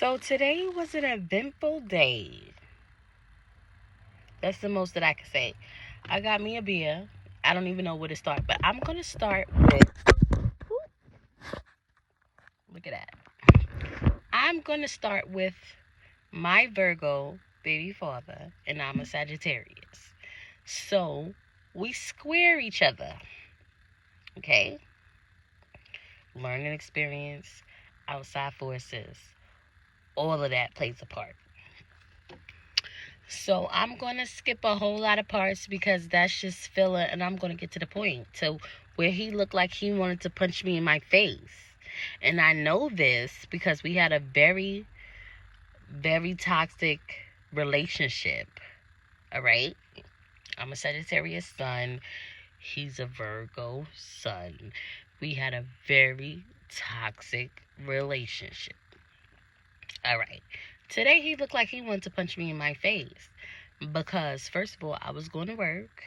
So today was an eventful day. That's the most that I can say. I got me a beer. I don't even know where to start, but I'm going to start with. Look at that. I'm going to start with my Virgo baby father, and I'm a Sagittarius. So we square each other. Okay? Learning experience, outside forces, all of that plays a part. So I'm going to skip a whole lot of parts because that's just filler, and I'm going to get to the point to where he looked like he wanted to punch me in my face. And I know this because we had a very, very toxic relationship. All right? I'm a Sagittarius sun. He's a Virgo sun. We had a very toxic relationship. All right. Today he looked like he wanted to punch me in my face because, first of all, I was going to work,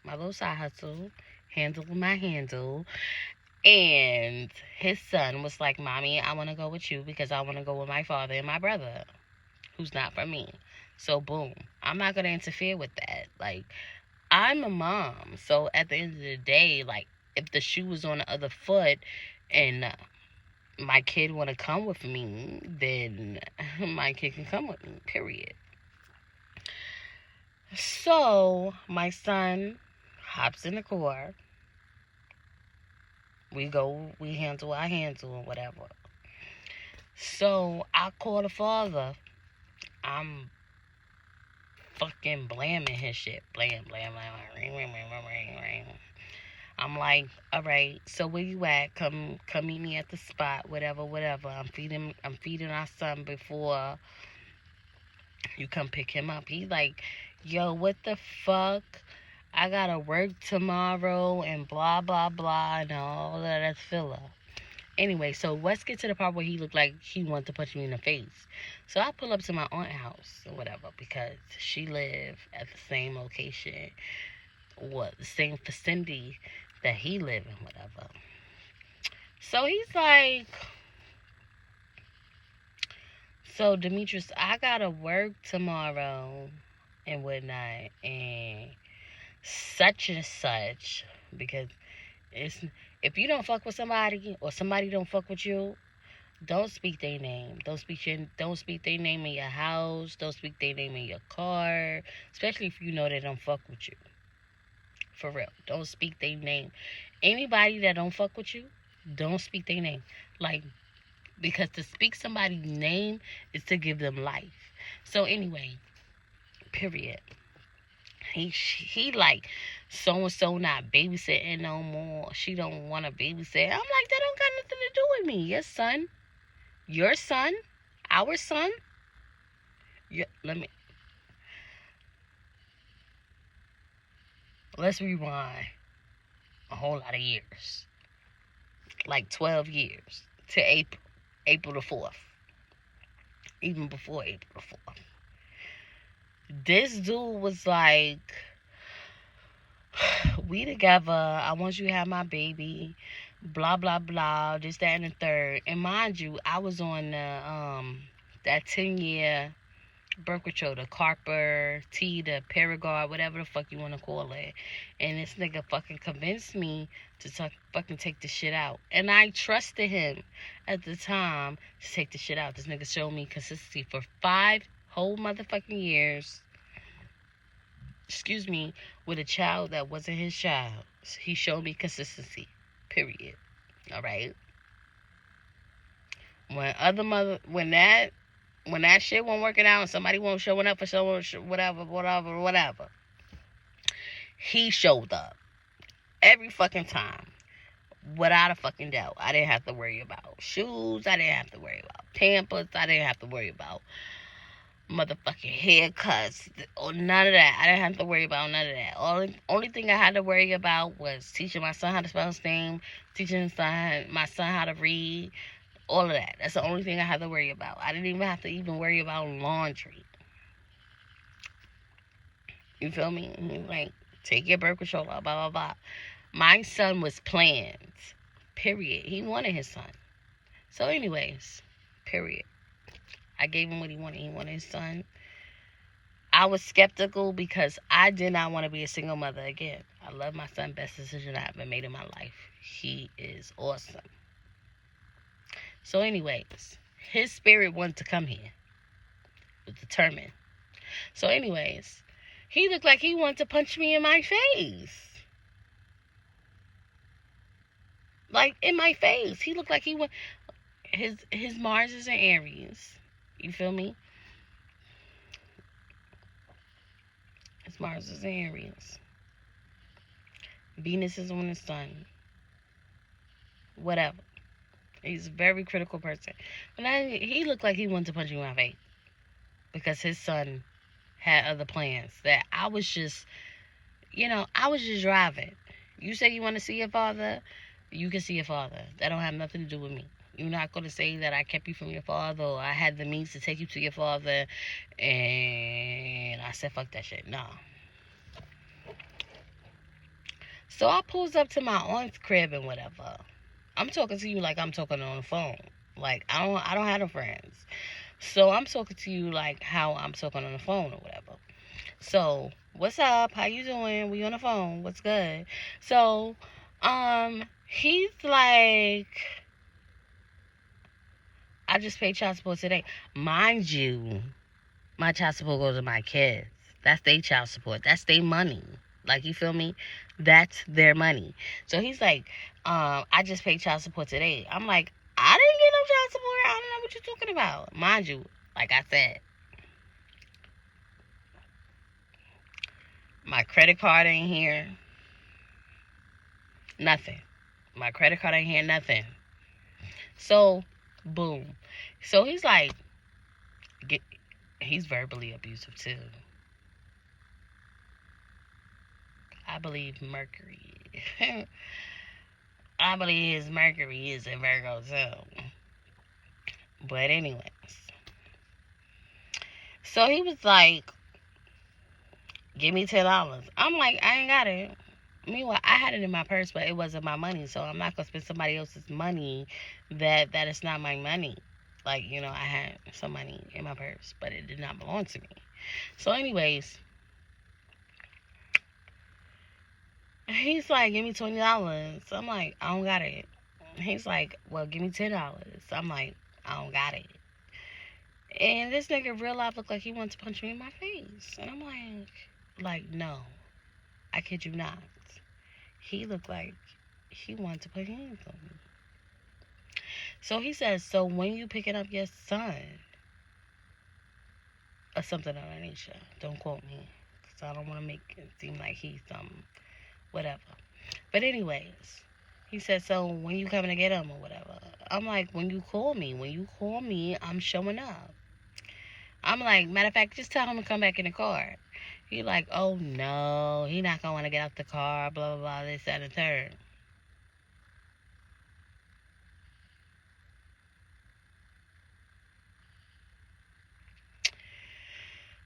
my little side hustle, handle my handle, and his son was like, "Mommy, I want to go with you because I want to go with my father and my brother, who's not from me." So, boom. I'm not going to interfere with that. Like, I'm a mom. So, at the end of the day, like, if the shoe was on the other foot and my kid want to come with me, then my kid can come with me, period. So my son hops in the car. We go, we handle our handle and whatever. So I call the father. I'm fucking blamming his shit. Blam, blam, blam, ring, ring, ring, ring, ring, ring. I'm like, all right, so where you at? Come meet me at the spot, whatever, whatever. I'm feeding our son before you come pick him up. He like, yo, what the fuck? I gotta work tomorrow and blah blah blah and all of that's filler. Anyway, so let's get to the part where he looked like he wanted to punch me in the face. So I pull up to my aunt's house or whatever because she lived at the same location, the same vicinity that he lived in, whatever. So he's like, so Demetrius, I gotta work tomorrow and whatnot, and such and such, because it's, if you don't fuck with somebody or somebody don't fuck with you, don't speak their name. Don't speak their name in your house. Don't speak their name in your car, especially if you know they don't fuck with you. For real, don't speak their name. Anybody that don't fuck with you, don't speak their name. Like, because to speak somebody's name is to give them life. So anyway, period. He like, so and so not babysitting no more. She don't want to babysit. I'm like, that don't got nothing to do with me. Your son, our son. Let's rewind a whole lot of years, like 12 years to April the 4th, even before April the 4th. This dude was like, we together, I want you to have my baby, blah blah blah, this, that, and the third. And mind you, I was on that 10-year birth control, the Carper T, the Paragard, whatever the fuck you want to call it. And this nigga fucking convinced me to fucking take the shit out. And I trusted him at the time to take the shit out. This nigga showed me consistency for 5 whole motherfucking years. Excuse me, with a child that wasn't his child. He showed me consistency. Period. All right. When that shit won't working out and somebody won't showing up for someone, whatever, he showed up every fucking time, without a fucking doubt. I didn't have to worry about shoes. I didn't have to worry about Pampers. I didn't have to worry about motherfucking haircuts or none of that. I didn't have to worry about none of that. Only thing I had to worry about was teaching my son how to spell his name, teaching my son how to read, all of that. That's the only thing I had to worry about. I didn't even have to worry about laundry. You feel me? Like, take your birth control, blah blah blah. My son was planned. Period. He wanted his son. So anyways, Period. I gave him what he wanted. He wanted his son. I was skeptical because I did not want to be a single mother again. I love my son. Best decision I ever made in my life. He is awesome. So anyways, his spirit wanted to come here. Was determined. So anyways, he looked like he wanted to punch me in my face. Like, in my face. He looked like he went... His Mars is in Aries. You feel me? His Mars is in Aries. Venus is on his sun. Whatever. He's a very critical person. But he looked like he wanted to punch me in my face. Because his son had other plans. That I was just... I was just driving. You say you want to see your father... You can see your father. That don't have nothing to do with me. You're not going to say that I kept you from your father or I had the means to take you to your father and I said, fuck that shit. No. So I pulls up to my aunt's crib and whatever. I'm talking to you like I'm talking on the phone. Like, I don't have no friends. So I'm talking to you like how I'm talking on the phone or whatever. So, what's up? How you doing? We on the phone. What's good? So, he's like, I just paid child support today. Mind you, my child support goes to my kids. That's their child support. That's their money. Like, you feel me? That's their money. So he's like, I just paid child support today. I'm like, I didn't get no child support. I don't know what you're talking about. Mind you, like I said, my credit card ain't here. Nothing. My credit card ain't here. Nothing. So, boom. So he's like, he's verbally abusive too. I believe Mercury. I believe his Mercury is in Virgo too. But anyways. So he was like, give me $10. I'm like, I ain't got it. Meanwhile, I had it in my purse, but it wasn't my money. So I'm not going to spend somebody else's money that is not my money. Like, I had some money in my purse, but it did not belong to me. So anyways, he's like, give me $20. I'm like, I don't got it. He's like, well, give me $10. I'm like, I don't got it. And this nigga real life looked like he wanted to punch me in my face. And I'm like, no. I kid you not. He looked like he wanted to put hands on me. So he says, so when you picking up your son? Or something of that nature. Don't quote me. Because I don't want to make it seem like he's whatever. But anyways, he said, so when you coming to get him or whatever? I'm like, when you call me, I'm showing up. I'm like, matter of fact, just tell him to come back in the car. He like, oh no, he not gonna want to get out the car, blah, blah, blah, this, that, and the third.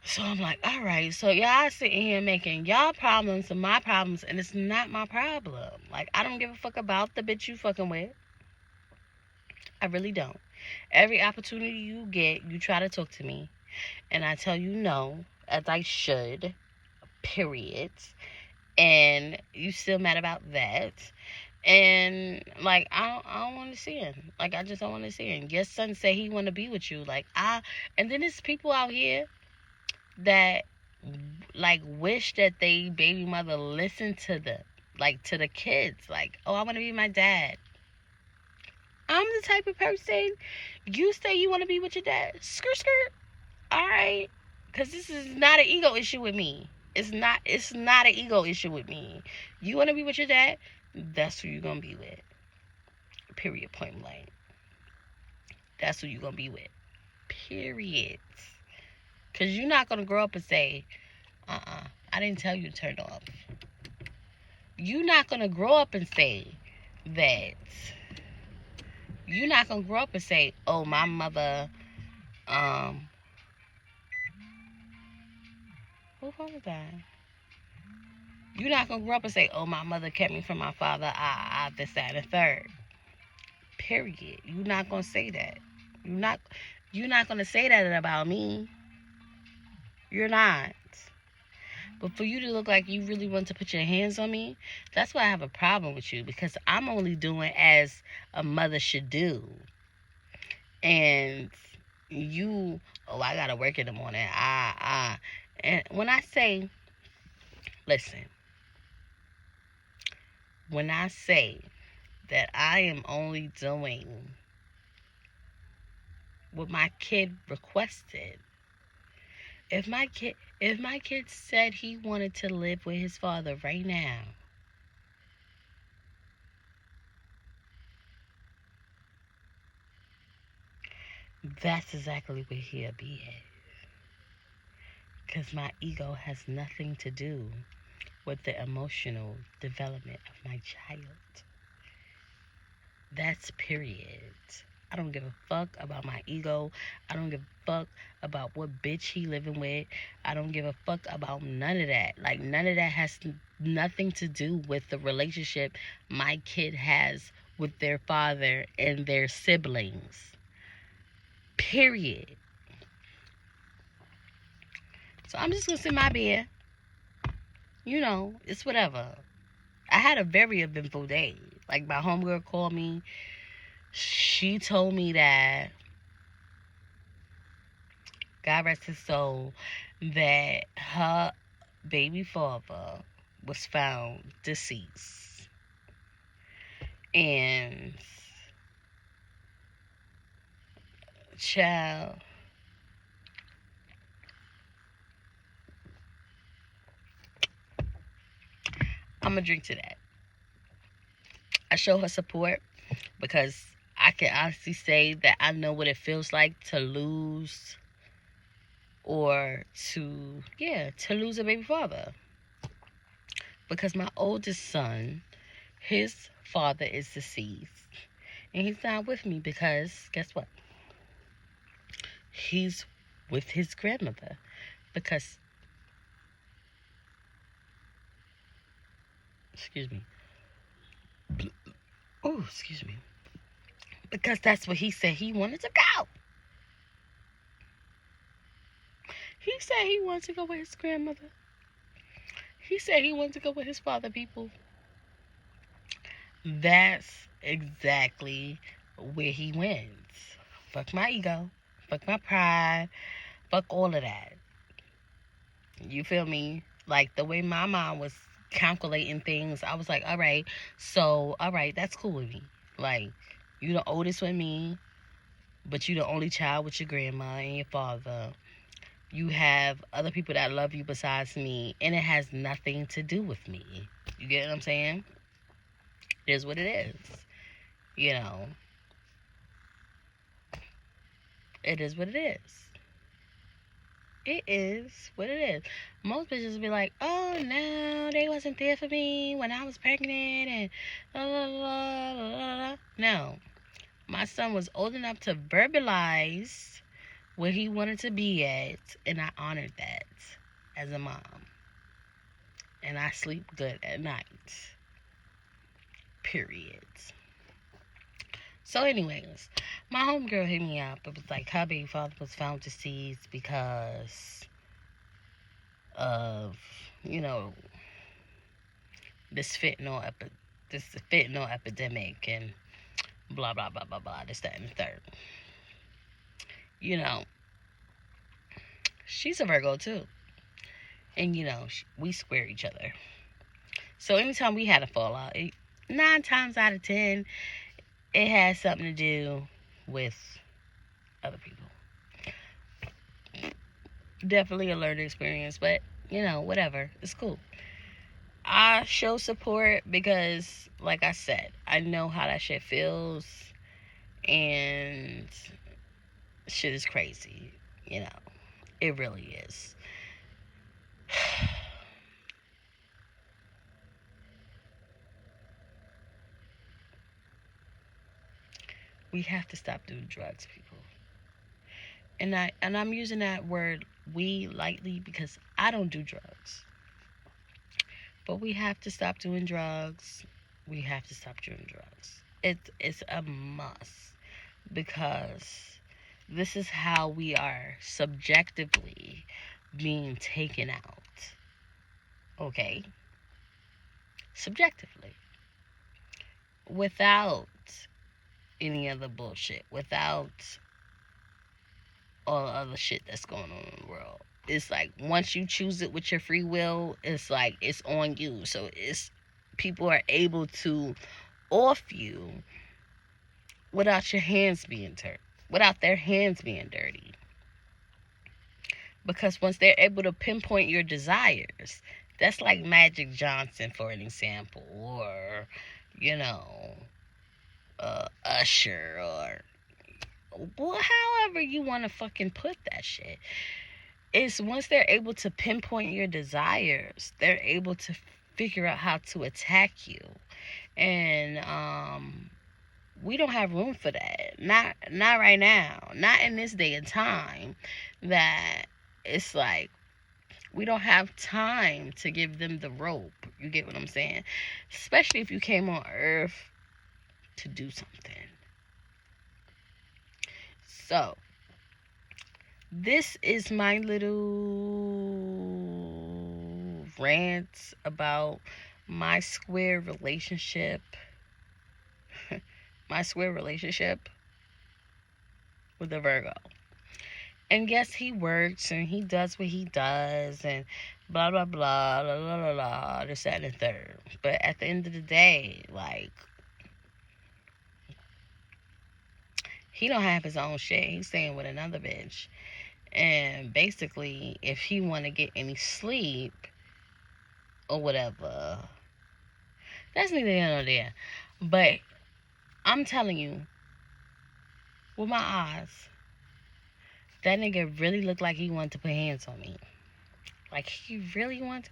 So I'm like, all right, so y'all sitting here making y'all problems and my problems, and it's not my problem. Like, I don't give a fuck about the bitch you fucking with. I really don't. Every opportunity you get, you try to talk to me, and I tell you no, as I should, period. And you still mad about that. And like, I don't want to see him. Like, I just don't want to see him. Your son say he want to be with you. Like, and then there's people out here that like wish that they baby mother listened to to the kids. Like, oh, I want to be my dad. I'm the type of person, you say you want to be with your dad, skirt. All right, because this is not an ego issue with me. It's not an ego issue with me. You want to be with your dad? That's who you're going to be with. Period. Point blank. That's who you're going to be with. Period. Because you're not going to grow up and say, I didn't tell you to turn off. You're not going to grow up and say that. You're not going to grow up and say, oh, my mother, who phone is that? You're not going to grow up and say, oh, my mother kept me from my father, this, that, and the third. Period. You're not going to say that. You're not you're not gonna say that about me. You're not. But for you to look like you really want to put your hands on me, that's why I have a problem with you, because I'm only doing as a mother should do. And you, oh, I gotta work in the morning. And when I say, listen, when I say that I am only doing what my kid requested, if my kid said he wanted to live with his father right now, that's exactly where he'll be at. Because my ego has nothing to do with the emotional development of my child. That's period. I don't give a fuck about my ego. I don't give a fuck about what bitch he living with. I don't give a fuck about none of that. Like, none of that has nothing to do with the relationship my kid has with their father and their siblings. Period. So I'm just gonna sit in my bed. It's whatever. I had a very eventful day. Like, my homegirl called me. She told me that, God rest his soul, that her baby father was found deceased. And, child, I'm gonna drink to that. I show her support because I can honestly say that I know what it feels like to lose, or to lose a baby father. Because my oldest son, his father is deceased. And he's not with me because, guess what? He's with his grandmother. Because, excuse me. Oh, excuse me. Because that's what he said he wanted to go. He said he wanted to go with his grandmother. He said he wanted to go with his father, people. That's exactly where he went. Fuck my ego. Fuck my pride. Fuck all of that. You feel me? Like, the way my mom was calculating things, I was like, all right, that's cool with me. Like, you the oldest with me, but you the only child with your grandma and your father. You have other people that love you besides me, and it has nothing to do with me. You get what I'm saying? It is what it is. You know, it is what it is. It is what it is. Most bitches be like, oh no, they wasn't there for me when I was pregnant and la la la la la la. No. My son was old enough to verbalize where he wanted to be at, and I honored that as a mom. And I sleep good at night. Period. So anyways, my homegirl hit me up. It was like her baby father was found deceased because of, you know, this fentanyl epidemic and blah blah blah blah blah, this, that, and the third. You know, she's a Virgo too, and we square each other. So anytime we had a fallout, 9 times out of 10, it has something to do with other people. Definitely a learning experience, but whatever. It's cool. I show support because, like I said, I know how that shit feels, and shit is crazy. It really is. We have to stop doing drugs, people. And I'm using that word "we" lightly because I don't do drugs. But we have to stop doing drugs. We have to stop doing drugs. It's a must, because this is how we are subjectively being taken out. Okay? Subjectively. Without any other bullshit. Without all the other shit that's going on in the world. It's like once you choose it with your free will, it's like it's on you. So it's people are able to off you without your hands being dirty, without their hands being dirty. Because once they're able to pinpoint your desires, that's like Magic Johnson, for an example, or you know, Usher, or however you want to fucking put that shit. Is once they're able to pinpoint your desires, they're able to figure out how to attack you. And we don't have room for that. Not right now. Not in this day and time that it's like we don't have time to give them the rope. You get what I'm saying? Especially if you came on earth to do something. So, this is my little rant about my square relationship. My square relationship with a Virgo. And yes, he works and he does what he does and blah, blah, blah, blah, blah, blah, blah, this, that, and the third. But at the end of the day, like, he don't have his own shit. He's staying with another bitch. And basically, if he want to get any sleep or whatever, that's neither here nor there. But I'm telling you, with my eyes, that nigga really looked like he wanted to put hands on me. Like, he really wants.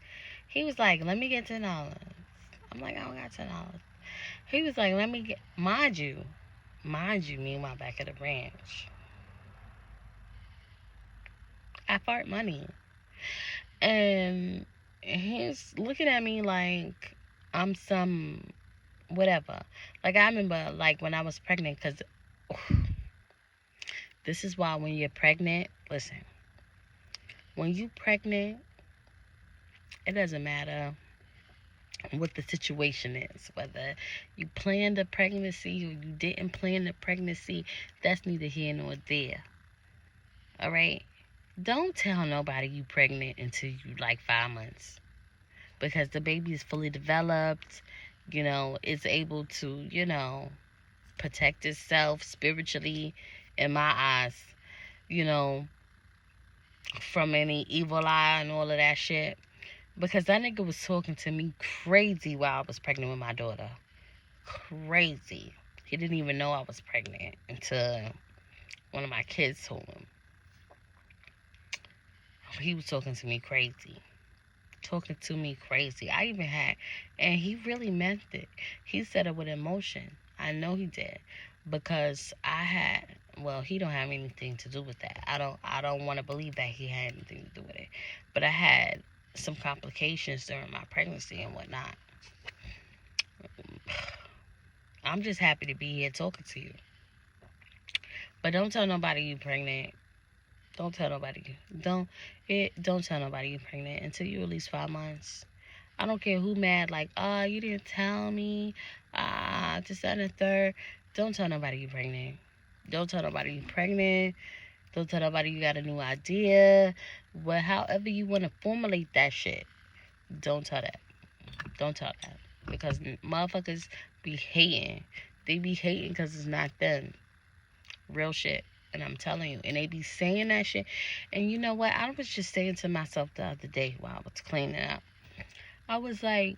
He was like, let me get $10. I'm like, I don't got $10. He was like, let me get. Mind you, meanwhile, back at the ranch, I fart money. And he's looking at me like I'm some whatever. Like, I remember, like, when I was pregnant, because this is why when you're pregnant, listen, when you pregnant, it doesn't matter what the situation is, whether you planned a pregnancy or you didn't plan the pregnancy, that's neither here nor there. All right? Don't tell nobody you pregnant until you like 5 months, because the baby is fully developed, it's able to, protect itself spiritually, in my eyes, you know, from any evil eye and all of that shit. Because that nigga was talking to me crazy while I was pregnant with my daughter. Crazy. He didn't even know I was pregnant until one of my kids told him. He was talking to me crazy. I even had, and he really meant it. He said it with emotion. I know he did. Because he don't have anything to do with that. I don't want to believe that he had anything to do with it. But I had some complications during my pregnancy and whatnot. I'm just happy to be here talking to you. But don't tell nobody you pregnant. Don't tell nobody. Don't tell nobody you pregnant until you at least 5 months. I don't care who mad, like, you didn't tell me. This, that, and the third. Don't tell nobody you pregnant. Don't tell nobody you pregnant. Don't tell nobody you got a new idea. However you want to formulate that shit, don't tell that. Don't tell that. Because motherfuckers be hating. They be hating because it's not them. Real shit. And I'm telling you. And they be saying that shit. And you know what? I was just saying to myself the other day while I was cleaning up. I was like,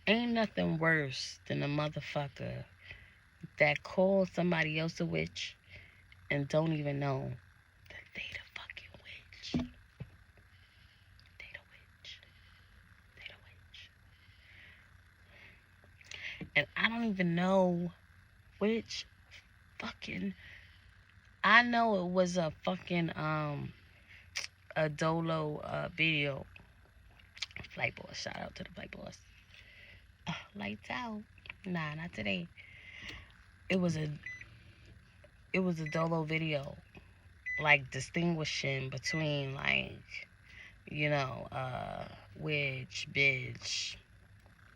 ain't nothing worse than a motherfucker that calls somebody else a witch and don't even know that they the fucking witch. They the witch. They the witch. And I don't even know which fucking. I know it was a fucking a Dolo video. Flight Boys, shout out to the Flight Boys. Lights out. Nah, not today. It was it was a dolo video, like distinguishing between like, you know, witch, bitch,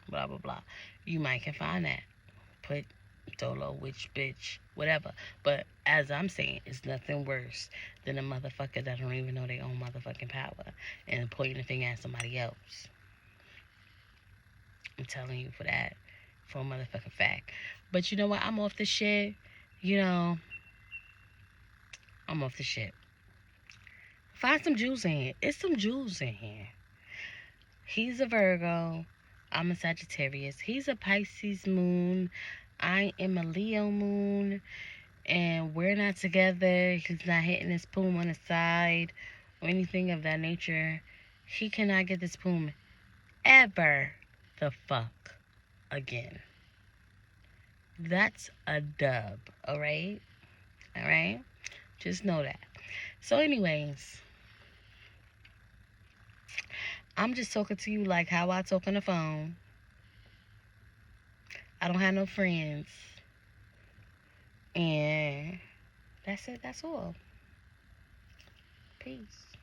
blah blah blah. You might can find that. Put dolo, witch, bitch, whatever. But as I'm saying, it's nothing worse than a motherfucker that don't even know their own motherfucking power and pointing the finger at somebody else. I'm telling you for that, for a motherfucking fact. But you know what? I'm off the shit. You know, I'm off the shit. Find some Jews in here. It's some Jews in here. He's a Virgo. I'm a Sagittarius. He's a Pisces moon. I am a Leo moon. And we're not together. He's not hitting his poom on the side or anything of that nature. He cannot get this poom ever the fuck again. That's a dub, alright? Alright? Just know that. So anyways, I'm just talking to you like how I talk on the phone. I don't have no friends. And that's it. That's all. Peace.